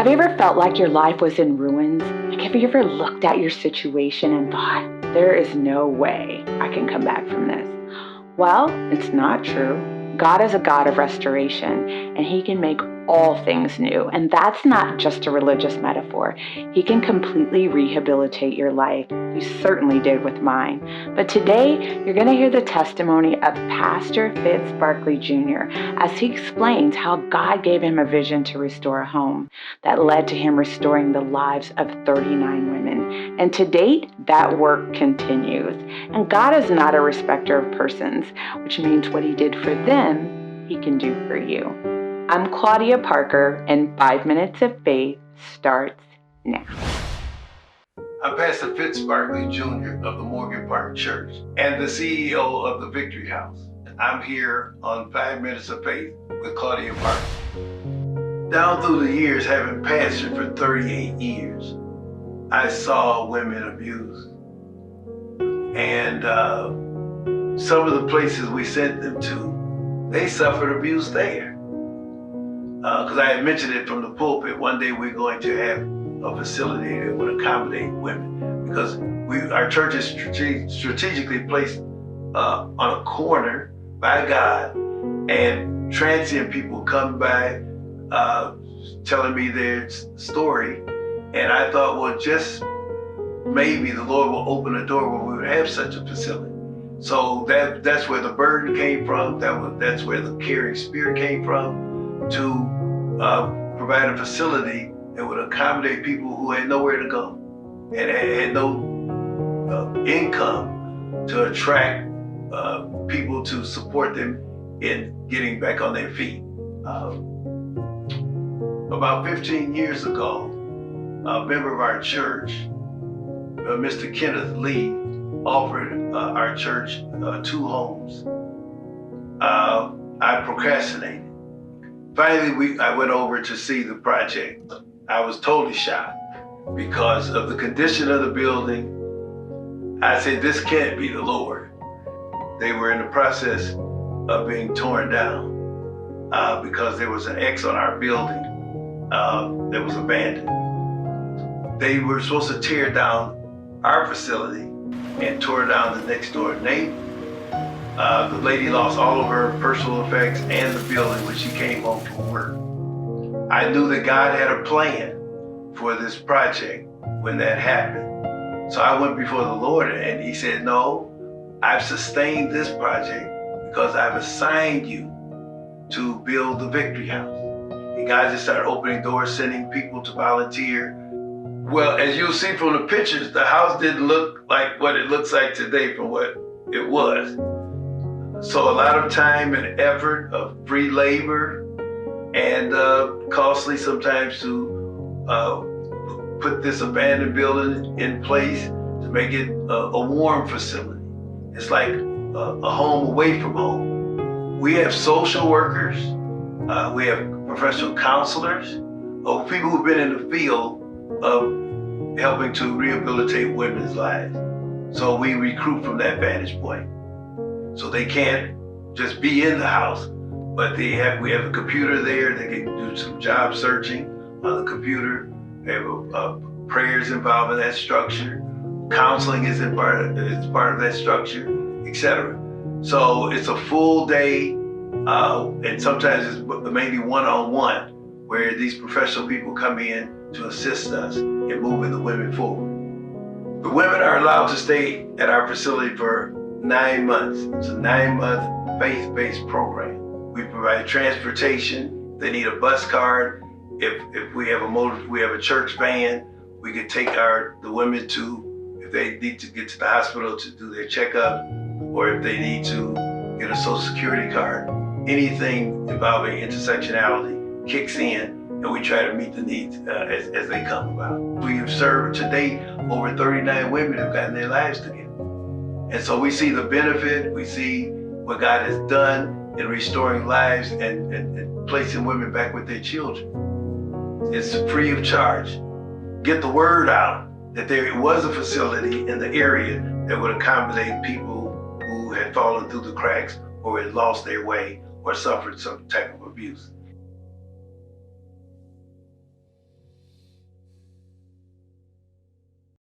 Have you ever felt like your life was in ruins? Like, have you ever looked at your situation and thought, there is no way I can come back from this? Well, it's not true. God is a God of restoration, and He can make all things new. And that's not just a religious metaphor. He can completely rehabilitate your life. He certainly did with mine. But today, you're going to hear the testimony of Pastor Fitz Barclay Jr. as he explains how God gave him a vision to restore a home that led to him restoring the lives of 39 women. And to date, that work continues. And God is not a respecter of persons, which means what He did for them, He can do for you. I'm Claudia Parker, and 5 Minutes of Faith starts now. I'm Pastor Fitz Barclay Jr. of the Morgan Park Church and the CEO of the Victory House. I'm here on 5 Minutes of Faith with Claudia Parker. Down through the years, having pastored for 38 years, I saw women abused. And some of the places we sent them to, they suffered abuse there. Because I had mentioned it from the pulpit, one day we're going to have a facility that would accommodate women, because our church is strategically placed on a corner by God, and transient people come by telling me their story, and I thought, well, just maybe the Lord will open a door where we would have such a facility. So that's where the burden came from. That's where the caring spirit came from, to provide a facility that would accommodate people who had nowhere to go and had no income to attract people to support them in getting back on their feet. About 15 years ago, a member of our church, Mr. Kenneth Lee, offered our church 2 homes. I procrastinated. Finally, I went over to see the project. I was totally shocked because of the condition of the building. I said, this can't be the Lord. They were in the process of being torn down because there was an X on our building that was abandoned. They were supposed to tear down our facility and tore down the next door neighbor. The lady lost all of her personal effects and the building when she came home from work. I knew that God had a plan for this project when that happened. So I went before the Lord, and He said, no, I've sustained this project because I've assigned you to build the Victory House. And God just started opening doors, sending people to volunteer. Well, as you'll see from the pictures, the house didn't look like what it looks like today from what it was. So a lot of time and effort of free labor, and costly sometimes to put this abandoned building in place to make it a warm facility. It's like a home away from home. We have social workers, we have professional counselors, people who've been in the field of helping to rehabilitate women's lives. So we recruit from that vantage point. So they can't just be in the house, but we have a computer there. They can do some job searching on the computer. They have prayers involved in that structure. Counseling is part of that structure, etc. So it's a full day, and sometimes it's maybe one-on-one, where these professional people come in to assist us in moving the women forward. The women are allowed to stay at our facility for 9 months. It's a 9-month faith-based program. We provide transportation. They need a bus card. If we have a church van, we could take the women to, if they need to get to the hospital to do their checkup, or if they need to get a Social Security card. Anything involving intersectionality kicks in, and we try to meet the needs as they come about. We have served to date over 39 women who've gotten their lives together. And so we see the benefit, we see what God has done in restoring lives and placing women back with their children. It's free of charge. Get the word out that there was a facility in the area that would accommodate people who had fallen through the cracks or had lost their way or suffered some type of abuse.